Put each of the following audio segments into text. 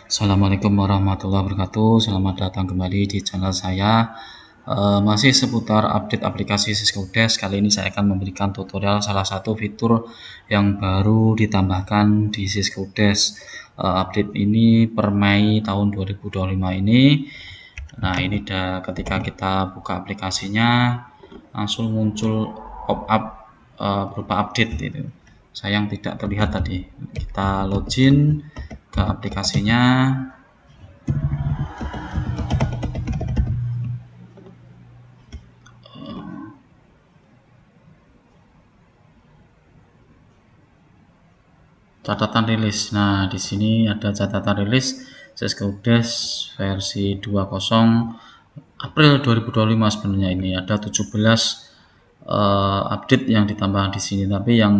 Assalamualaikum warahmatullahi wabarakatuh. Selamat datang kembali di channel saya. Masih seputar update aplikasi Cisco Desk. Kali ini saya akan memberikan tutorial salah satu fitur yang baru ditambahkan di Cisco Desk. Update ini per Mei tahun 2025 ini. Nah, ini ketika kita buka aplikasinya langsung muncul pop-up berupa update itu. Sayang tidak terlihat tadi. Kita login ke aplikasinya. Catatan rilis. Nah, di sini ada catatan rilis Cisco Desk versi 20 April 2025 sebenarnya ini ada 17 update yang ditambah di sini, tapi yang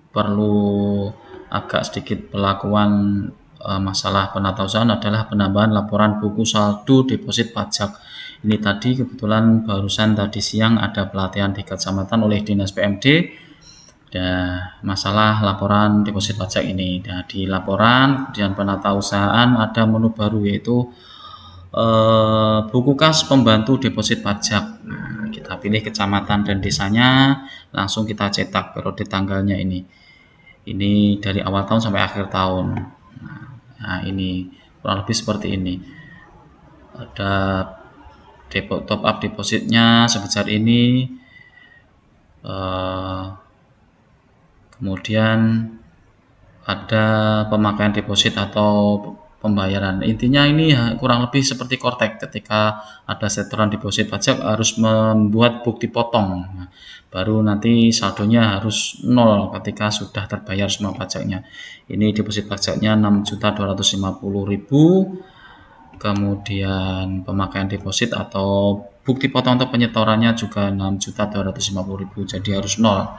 perlu agak sedikit pelakuan masalah penatausahaan adalah penambahan laporan buku saldo deposit pajak. Ini tadi kebetulan barusan tadi siang ada pelatihan di kecamatan oleh Dinas PMD. Masalah laporan deposit pajak ini. Nah, di laporan kemudian penatausahaan ada menu baru yaitu buku kas pembantu deposit pajak. Nah, kita pilih kecamatan dan desanya, langsung kita cetak periode tanggalnya ini. Ini dari awal tahun sampai akhir tahun. Nah, ini kurang lebih seperti ini. Ada top up depositnya sebesar ini. Kemudian ada pemakaian deposit atau pembayaran. Intinya ini kurang lebih seperti Kortek. Ketika ada setoran deposit pajak harus membuat bukti potong. Nah, baru nanti saldonya harus 0 ketika sudah terbayar semua pajaknya. Ini deposit pajaknya 6.250.000. Kemudian pemakaian deposit atau bukti potong untuk penyetorannya juga 6.250.000, jadi harus 0.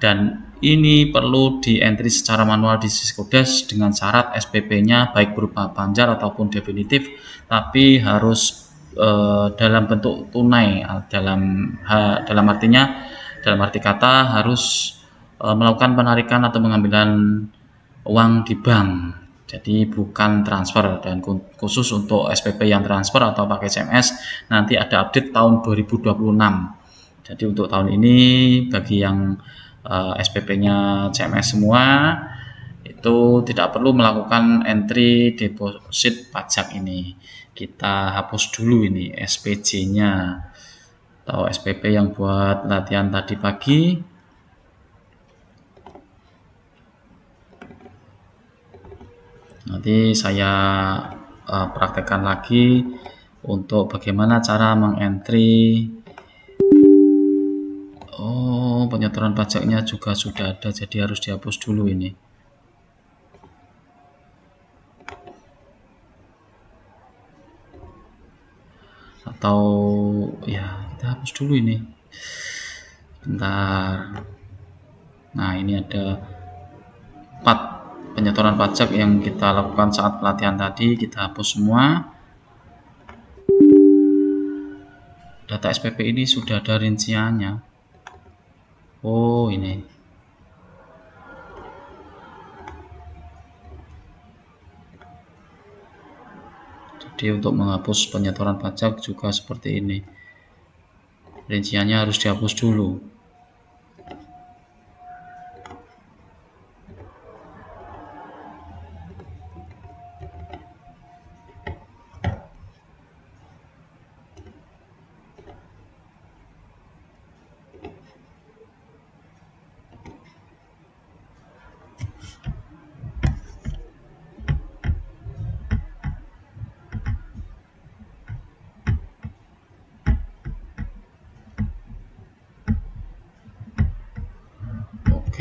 Dan ini perlu di entry secara manual di Cisco Desk dengan syarat SPP-nya baik berupa banjar ataupun definitif, tapi harus dalam bentuk tunai, dalam arti kata harus melakukan penarikan atau pengambilan uang di bank. Jadi bukan transfer, dan khusus untuk SPP yang transfer atau pakai CMS nanti ada update tahun 2026. Jadi untuk tahun ini bagi yang SPP-nya CMS semua itu tidak perlu melakukan entry deposit pajak ini. Kita hapus dulu ini SPJ-nya atau SPP yang buat latihan tadi pagi. Nanti saya praktekkan lagi untuk bagaimana cara mengentry. Penyetoran pajaknya juga sudah ada, jadi harus dihapus dulu ini. Atau ya kita hapus dulu ini. Bentar. Nah, ini ada 4 penyetoran pajak yang kita lakukan saat pelatihan tadi, kita hapus semua. Data SPP ini sudah ada rinciannya. Ini. Jadi untuk menghapus penyetoran pajak juga seperti ini. Rinciannya harus dihapus dulu.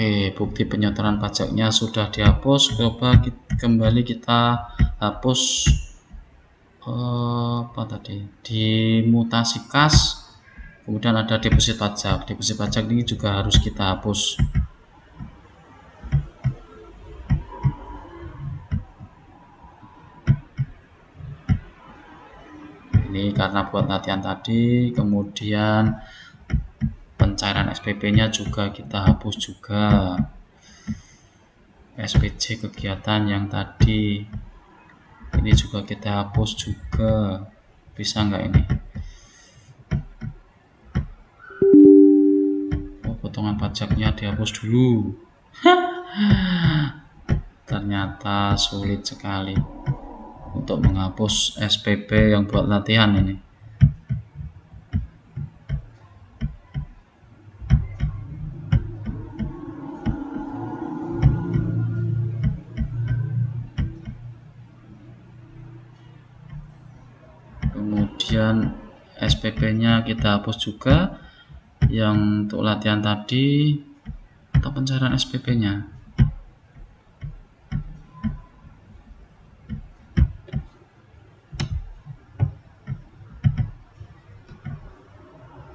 Oke, bukti penyetoran pajaknya sudah dihapus. Coba kembali kita hapus apa tadi? Di mutasi kas, kemudian ada deposit pajak. Deposit pajak ini juga harus kita hapus. Ini karena buat latihan tadi, kemudian pencairan SPP-nya juga kita hapus juga. SPJ kegiatan yang tadi Ini juga kita hapus juga, bisa nggak ini? Oh, potongan pajaknya dihapus dulu. Ternyata sulit sekali untuk menghapus SPP yang buat latihan ini. Kemudian SPP-nya kita hapus juga, yang untuk latihan tadi atau pencairan SPP-nya.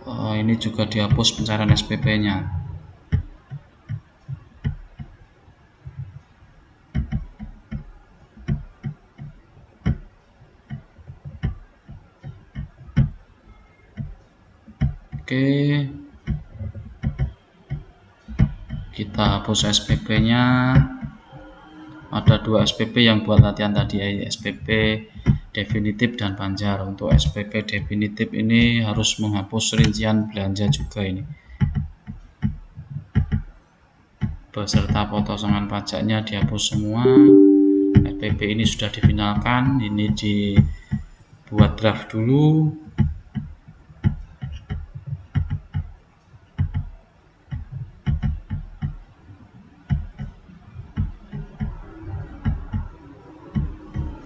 Oh, ini juga dihapus pencairan SPP-nya. Oke, kita hapus SPP-nya. Ada 2 SPP yang buat latihan tadi, SPP definitif dan Panjar. Untuk SPP definitif ini harus menghapus rincian belanja juga ini, beserta potongan pajaknya dihapus semua. SPP ini sudah difinalkan, ini dibuat draft dulu.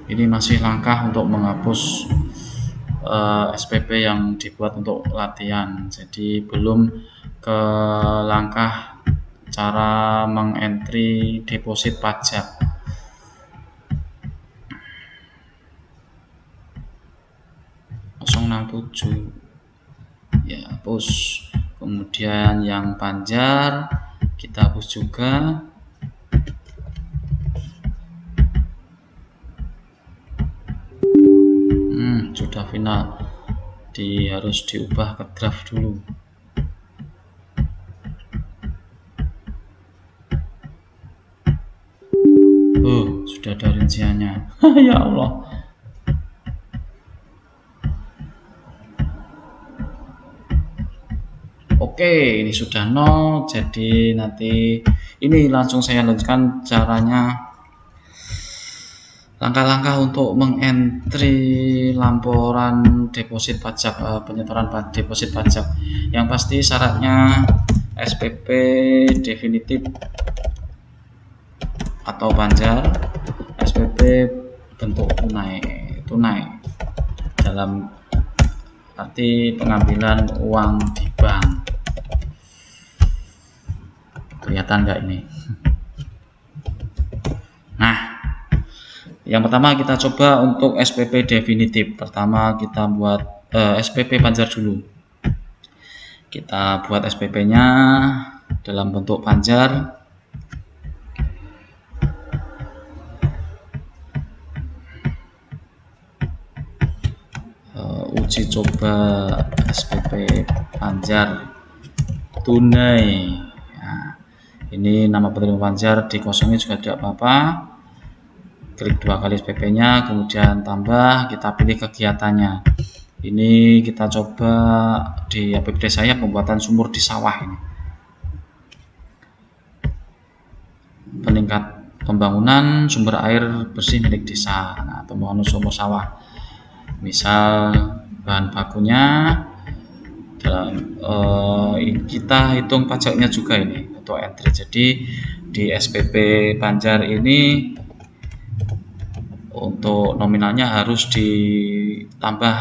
Ini masih langkah untuk menghapus SPP yang dibuat untuk latihan, jadi belum ke langkah cara mengentry deposit pajak. Ya, hapus. Kemudian yang Panjar kita hapus juga. Sudah final, harus diubah ke draft dulu. Sudah ada rinciannya. Ya Allah. Oke, ini sudah 0. Jadi nanti ini langsung saya lanjutkan caranya, langkah-langkah untuk mengentry laporan deposit pajak, penyetoran deposit pajak. Yang pasti syaratnya SPP definitif atau Panjar, SPP bentuk tunai dalam arti pengambilan uang di bank. Kelihatan nggak ini? Nah, yang pertama kita coba untuk SPP definitif. Pertama kita buat SPP Panjar dulu. Kita buat SPP-nya dalam bentuk Panjar. Uji coba SPP Panjar tunai. Nah, ini nama penerima Panjar dikosongi juga tidak apa-apa. Klik 2 kali SPP-nya, kemudian tambah, kita pilih kegiatannya. Ini kita coba di APBD saya pembuatan sumur di sawah ini. Peningkat pembangunan sumber air bersih milik desa. Nah, pembangunan sumur sawah. Misal bahan bakunya dalam kita hitung pajaknya juga ini untuk entry. Jadi di SPP Panjar ini untuk nominalnya harus ditambah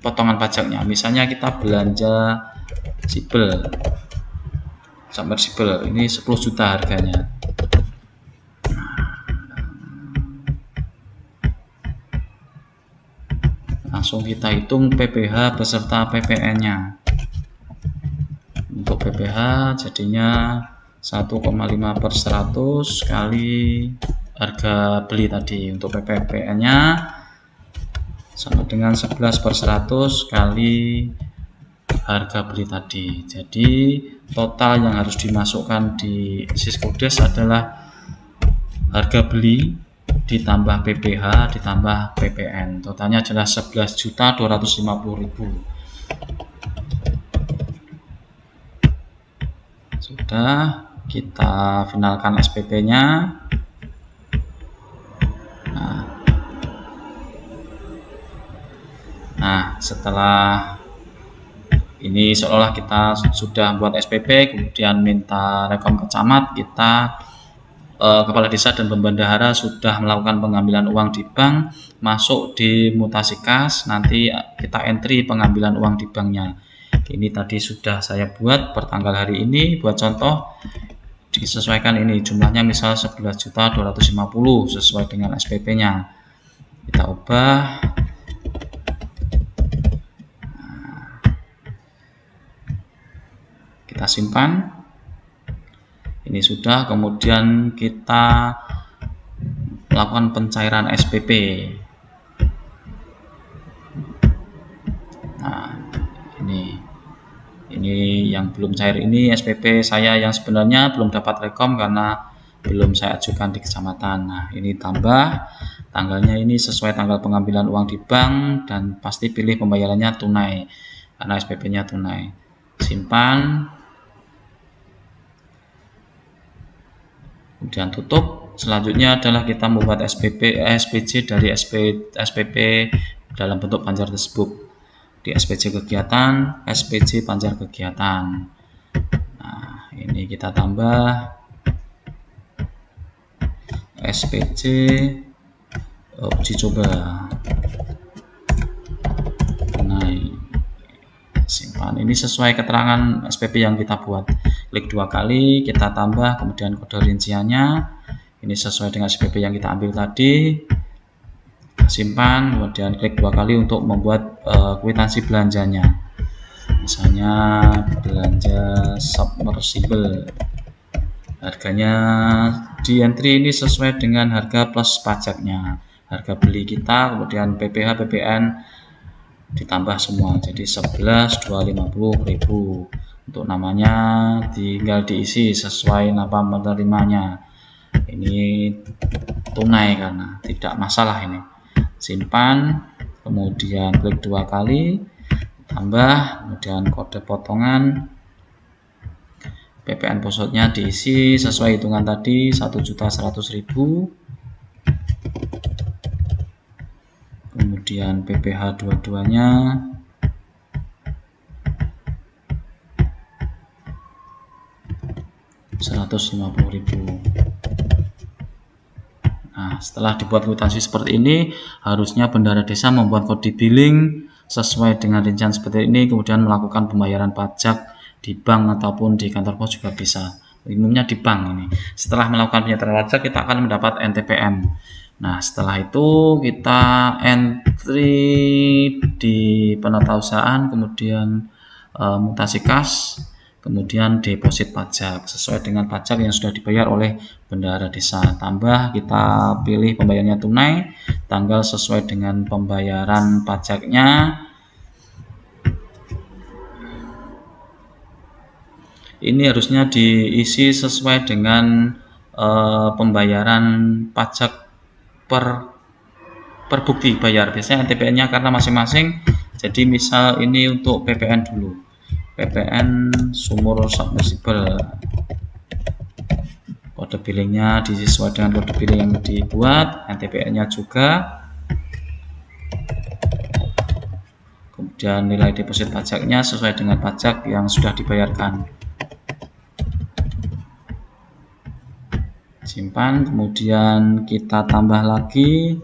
potongan pajaknya. Misalnya kita belanja submersible ini 10 juta harganya. Langsung kita hitung PPh beserta PPN-nya. Untuk PPh jadinya 1,5/100 kali harga beli tadi. Untuk PPN-nya sama dengan 11/100 kali harga beli tadi. Jadi total yang harus dimasukkan di Siskodes adalah harga beli ditambah PPh ditambah PPN, totalnya adalah 11.250.000. Sudah, kita finalkan SPP-nya. Nah, setelah ini seolah kita sudah buat SPP, kemudian minta rekom ke camat, kita kepala desa dan pembendahara sudah melakukan pengambilan uang di bank, masuk di mutasi kas, nanti kita entry pengambilan uang di banknya. Ini tadi sudah saya buat per tanggal hari ini, buat contoh disesuaikan ini jumlahnya misal 11.250 sesuai dengan SPP-nya. Kita ubah. Kita simpan. Ini sudah, kemudian kita melakukan pencairan SPP. Nah, ini yang belum cair, ini SPP saya yang sebenarnya belum dapat rekom karena belum saya ajukan di kecamatan. Nah, ini tambah tanggalnya, ini sesuai tanggal pengambilan uang di bank, dan pasti pilih pembayarannya tunai karena SPP-nya tunai. Simpan, kemudian tutup. Selanjutnya adalah kita membuat SPC dari SPP dalam bentuk panjar tersebut. Di SPC kegiatan, SPC panjar kegiatan. Nah, ini kita tambah SPC uji coba. Simpan, ini sesuai keterangan SPP yang kita buat. Klik 2 kali, kita tambah, kemudian kode rinciannya. Ini sesuai dengan SPP yang kita ambil tadi. Simpan, kemudian klik 2 kali untuk membuat kwitansi belanjanya. Misalnya belanja submersible. Harganya di entry ini sesuai dengan harga plus pajaknya. Harga beli kita, kemudian PPh, PPN ditambah semua, jadi 11.250.000. Untuk namanya tinggal diisi sesuai nama menerimanya. Ini tunai karena tidak masalah ini. Simpan, kemudian klik 2 kali, tambah, kemudian kode potongan. PPN posotnya diisi sesuai hitungan tadi 1.100.000. Kemudian PPh dua-duanya 150.000. Nah, setelah dibuat kwitansi seperti ini, harusnya bendahara desa membuat kode billing sesuai dengan rincian seperti ini, kemudian melakukan pembayaran pajak di bank ataupun di kantor pos juga bisa. Umumnya di bank ini. Setelah melakukan penyetoraan pajak, kita akan mendapat NTPN. Nah, setelah itu kita entry di penatausahaan, kemudian mutasi kas, kemudian deposit pajak sesuai dengan pajak yang sudah dibayar oleh bendahara desa. Tambah, kita pilih pembayarannya tunai, tanggal sesuai dengan pembayaran pajaknya. Ini harusnya diisi sesuai dengan pembayaran pajak per bukti bayar. Biasanya NTPN-nya karena masing-masing, jadi misal ini untuk PPN dulu, PPN sumur submersible, kode billingnya disesuaikan dengan kode billing yang dibuat, NTPN-nya juga, kemudian nilai deposit pajaknya sesuai dengan pajak yang sudah dibayarkan. Simpan, kemudian kita tambah lagi.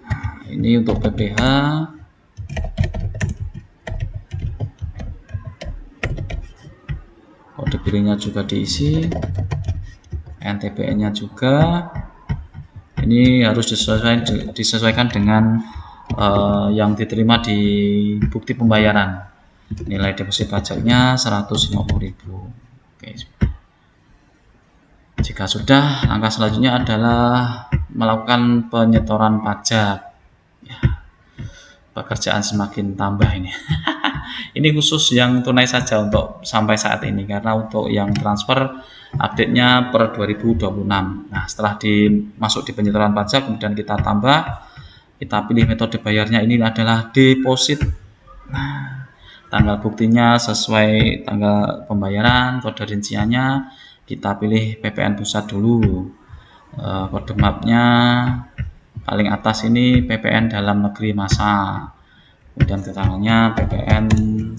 Nah, ini untuk PPh, kode billingnya juga diisi, NTPN-nya juga. Ini harus disesuaikan dengan yang diterima di bukti pembayaran. Nilai deposit pajaknya 150.000. Oke. Jika sudah, langkah selanjutnya adalah melakukan penyetoran pajak. Ya, pekerjaan semakin tambah ini. Ini khusus yang tunai saja untuk sampai saat ini, karena untuk yang transfer update-nya per 2026. Nah, setelah masuk di penyetoran pajak, kemudian kita tambah, kita pilih metode bayarnya, ini adalah deposit. Nah, tanggal buktinya sesuai tanggal pembayaran, kode rinciannya kita pilih PPN pusat dulu. Kode mapnya paling atas ini PPN dalam negeri masa, kemudian keterangannya PPN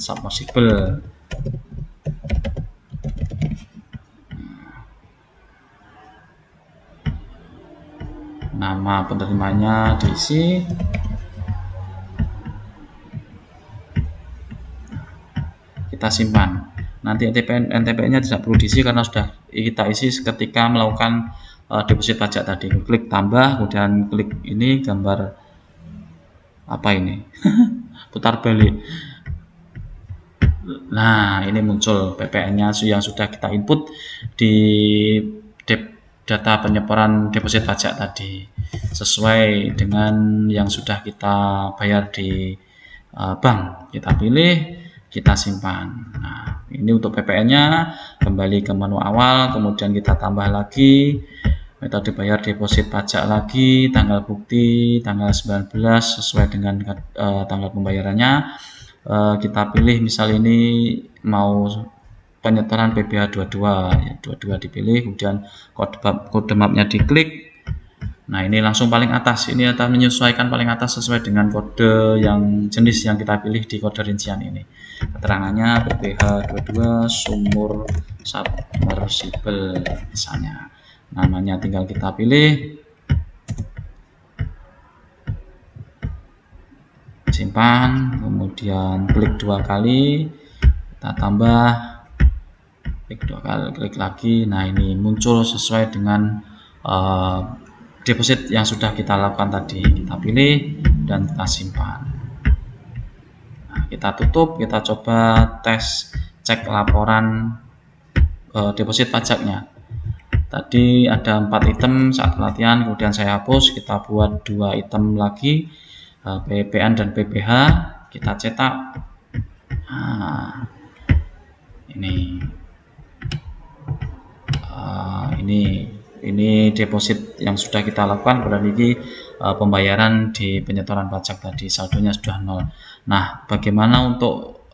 submersible. Nama penerimanya diisi, kita simpan. Nanti NTPN-nya tidak perlu diisi karena sudah kita isi ketika melakukan deposit pajak tadi. Klik tambah, kemudian klik ini gambar apa ini putar balik. Nah, ini muncul PPN-nya yang sudah kita input di data penyebaran deposit pajak tadi, sesuai dengan yang sudah kita bayar di bank. Kita pilih, kita simpan. Nah, ini untuk PPN-nya, kembali ke menu awal, kemudian kita tambah lagi metode bayar deposit pajak lagi, tanggal bukti tanggal 19 sesuai dengan tanggal pembayarannya. Kita pilih misal ini mau penyetoran PPh 22 ya, 22 dipilih, kemudian kode mapnya diklik. Nah, ini langsung paling atas, ini akan menyesuaikan paling atas sesuai dengan kode yang jenis yang kita pilih di kode rincian ini. Keterangannya PPh 22 sumur submersible misalnya. Namanya tinggal kita pilih, simpan, kemudian klik 2 kali, kita tambah, klik 2 kali, klik lagi. Nah, ini muncul sesuai dengan deposit yang sudah kita lakukan tadi. Kita pilih dan kita simpan. Nah, kita tutup, kita coba tes cek laporan deposit pajaknya. Tadi ada 4 item saat pelatihan, kemudian saya hapus, kita buat 2 item lagi, PPN dan PPh, kita cetak. Nah, ini deposit yang sudah kita lakukan, berarti pembayaran di penyetoran pajak tadi saldonya sudah 0. Nah, bagaimana untuk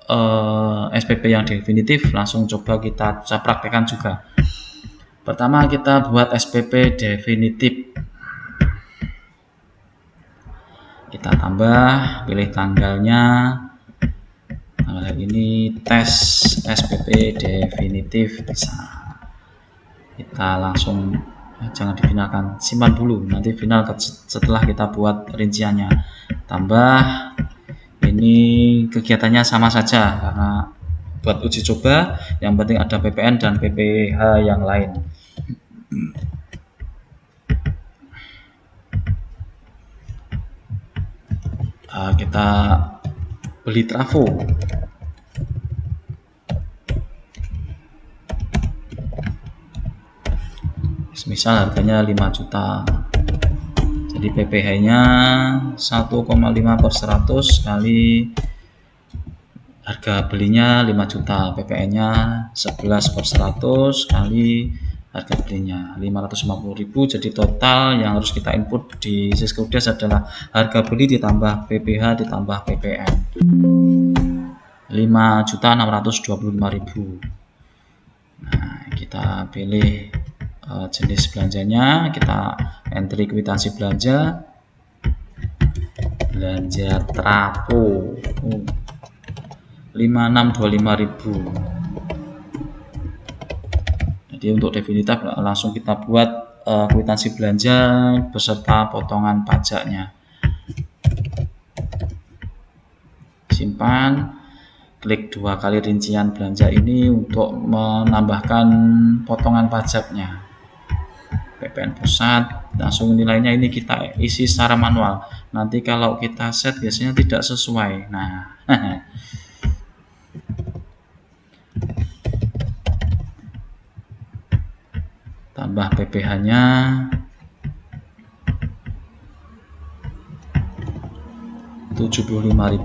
SPP yang definitif? Langsung coba kita praktekkan juga. Pertama, kita buat SPP definitif. Kita tambah, pilih tanggalnya. Tanggal ini tes SPP definitif bisa. Kita langsung, jangan difinalkan, simpan dulu, nanti final setelah kita buat rinciannya. Tambah, ini kegiatannya sama saja karena buat uji coba, yang penting ada PPN dan PPh yang lain. Kita beli trafo. Misal harganya 5 juta. Jadi PPh-nya 1,5/100 kali harga belinya 5 juta, PPN-nya 11/100 kali harga belinya 550.000. Jadi total yang harus kita input di Syscoudes adalah harga beli ditambah PPh ditambah PPN 5.625.000. Nah, kita pilih jenis belanjanya, kita entry kwitansi belanja trafo 5.625.000. Jadi untuk definitif langsung kita buat kwitansi belanja beserta potongan pajaknya. Simpan, klik 2 kali rincian belanja ini untuk menambahkan potongan pajaknya. PPN pusat, langsung nilainya ini kita isi secara manual. Nanti kalau kita set biasanya tidak sesuai. Nah, tambah PPh-nya 75.000.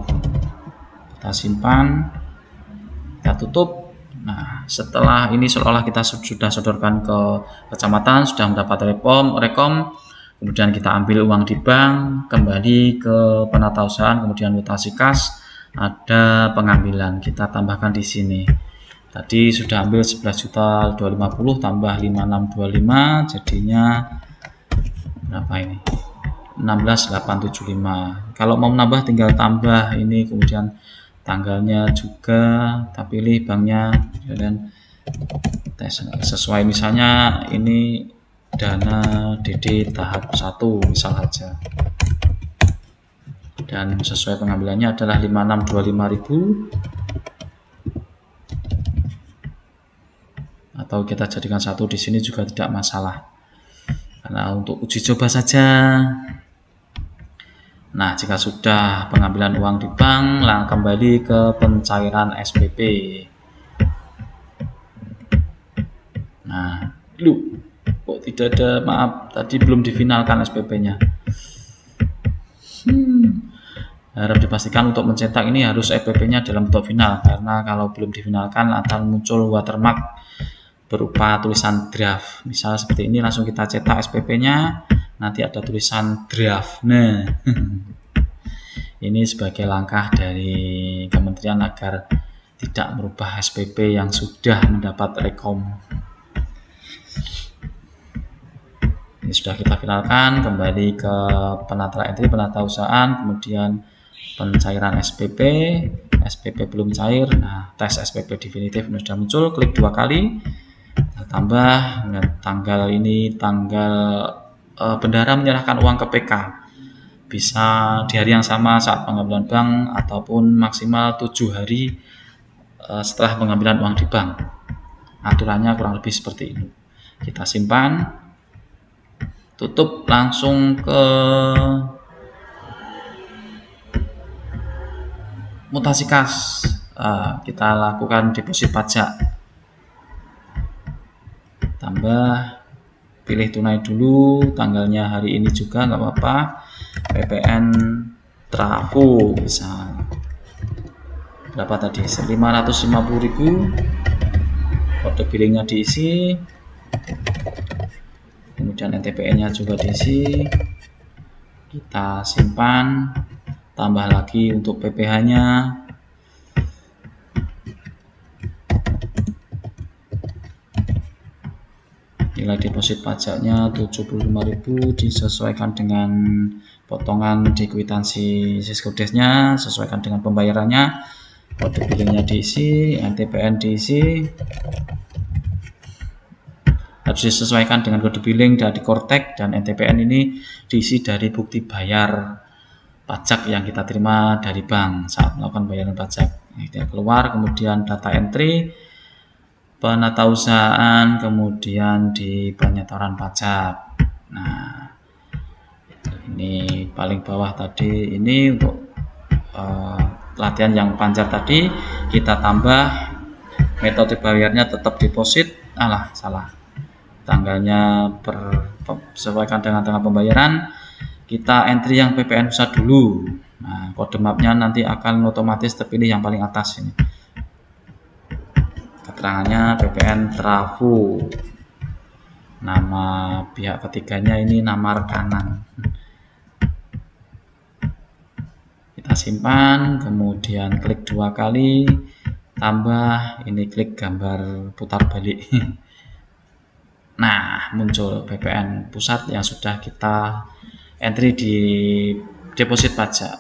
Kita simpan, kita tutup. Nah, setelah ini seolah kita sudah sodorkan ke kecamatan, sudah mendapat rekom, kemudian kita ambil uang di bank, kembali ke penatausahaan, kemudian mutasi kas, ada pengambilan, kita tambahkan di sini. Tadi sudah ambil 11.250 tambah 5625, jadinya berapa ini? 16.875. Kalau mau menambah tinggal tambah ini, kemudian tanggalnya juga kita pilih banknya, dan tes sesuai, misalnya ini dana DD tahap 1 misal saja, dan sesuai pengambilannya adalah 5625.000, atau kita jadikan 1 di sini juga tidak masalah karena untuk uji coba saja. Nah, jika sudah pengambilan uang di bank, kembali ke pencairan SPP. Nah, kok tidak ada, maaf, tadi belum difinalkan SPP-nya. Harap dipastikan untuk mencetak ini harus SPP-nya dalam bentuk final, karena kalau belum difinalkan akan muncul watermark berupa tulisan draft. Misal seperti ini, langsung kita cetak SPP-nya, nanti ada tulisan draft. Nah, ini sebagai langkah dari kementerian agar tidak merubah SPP yang sudah mendapat rekom. Ini sudah kita finalkan, kembali ke penata entry, penatausahaan, kemudian pencairan SPP. SPP belum cair. Nah, tes SPP definitif sudah muncul, klik 2 kali, kita tambah. Dan tanggal ini tanggal bendahara menyerahkan uang ke PK, bisa di hari yang sama saat pengambilan bank ataupun maksimal 7 hari setelah pengambilan uang di bank. Aturannya kurang lebih seperti ini. Kita simpan, tutup, langsung ke mutasi kas. Kita lakukan deposit pajak, tambah, pilih tunai dulu, tanggalnya hari ini juga nggak apa-apa, PPN trafo bisa berapa tadi, 550.000, kode billingnya diisi, kemudian NTPN-nya juga diisi, kita simpan, tambah lagi untuk PPh-nya. Nilai deposit pajaknya 75.000, disesuaikan dengan potongan di kwitansi Siskodesnya, sesuaikan dengan pembayarannya, kode billingnya diisi, NTPN diisi, harus disesuaikan dengan kode billing dari Kortek, dan NTPN ini diisi dari bukti bayar pajak yang kita terima dari bank saat melakukan bayaran pajak. Kita keluar, kemudian data entry, penatausahaan, kemudian di penyetoran pajak. Nah, ini paling bawah tadi, ini untuk latihan yang panjang tadi, kita tambah metode bayarnya tetap deposit, salah, tanggalnya sesuaikan dengan tanggal pembayaran, kita entry yang PPN pusat dulu. Nah, kode mapnya nanti akan otomatis terpilih yang paling atas ini. Keterangannya PPN trafo, nama pihak ketiganya ini nama rekanan. Kita simpan, kemudian klik 2 kali, tambah, ini klik gambar putar balik. Nah, muncul PPN pusat yang sudah kita entry di deposit pajak.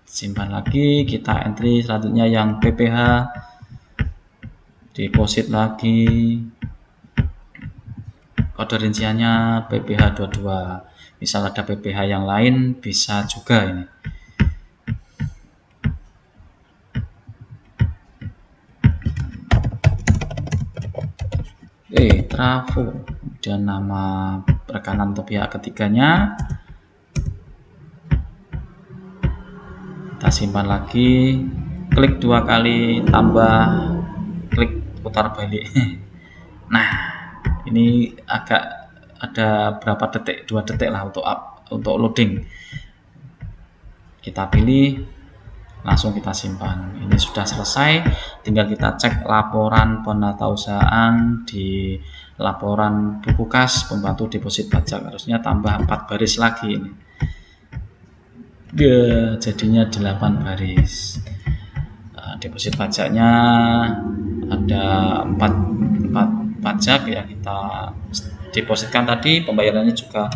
Simpan lagi, kita entry selanjutnya yang PPh, deposit lagi, kode rinciannya PPh 22. Misal ada PPh yang lain bisa juga ini. Trafo, kemudian nama rekanan atau pihak ketiganya, kita simpan lagi, klik 2 kali, tambah, klik putar balik. Nah, ini agak ada berapa detik, 2 detik lah untuk loading. Kita pilih langsung kita simpan. Ini sudah selesai, tinggal kita cek laporan penatausahaan di laporan buku kas pembantu deposit pajak, harusnya tambah 4 baris lagi ini. Jadinya 8 baris. Deposit pajaknya ada 4 pajak yang kita depositkan tadi, pembayarannya juga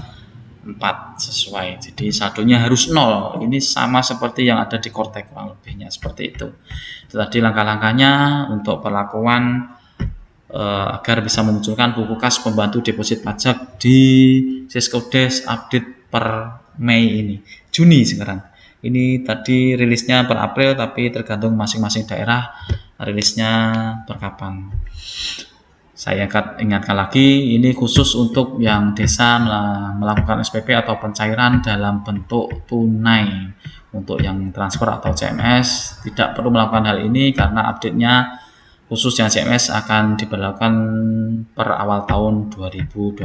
4 sesuai, jadi saldonya harus 0. Ini sama seperti yang ada di Kortek, kurang lebihnya seperti itu. Itu tadi langkah-langkahnya untuk perlakuan agar bisa memunculkan buku kas pembantu deposit pajak di Siscodes update per Mei ini, Juni sekarang. Ini tadi rilisnya per April, tapi tergantung masing-masing daerah rilisnya per kapan. Saya ingatkan lagi, ini khusus untuk yang desa melakukan SPP atau pencairan dalam bentuk tunai. Untuk yang transfer atau CMS tidak perlu melakukan hal ini karena update-nya khusus yang CMS akan diberlakukan per awal tahun 2026.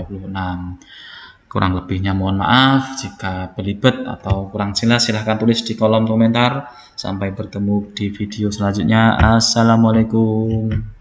Kurang lebihnya mohon maaf, jika belibet atau kurang jelas silahkan tulis di kolom komentar. Sampai bertemu di video selanjutnya. Assalamualaikum.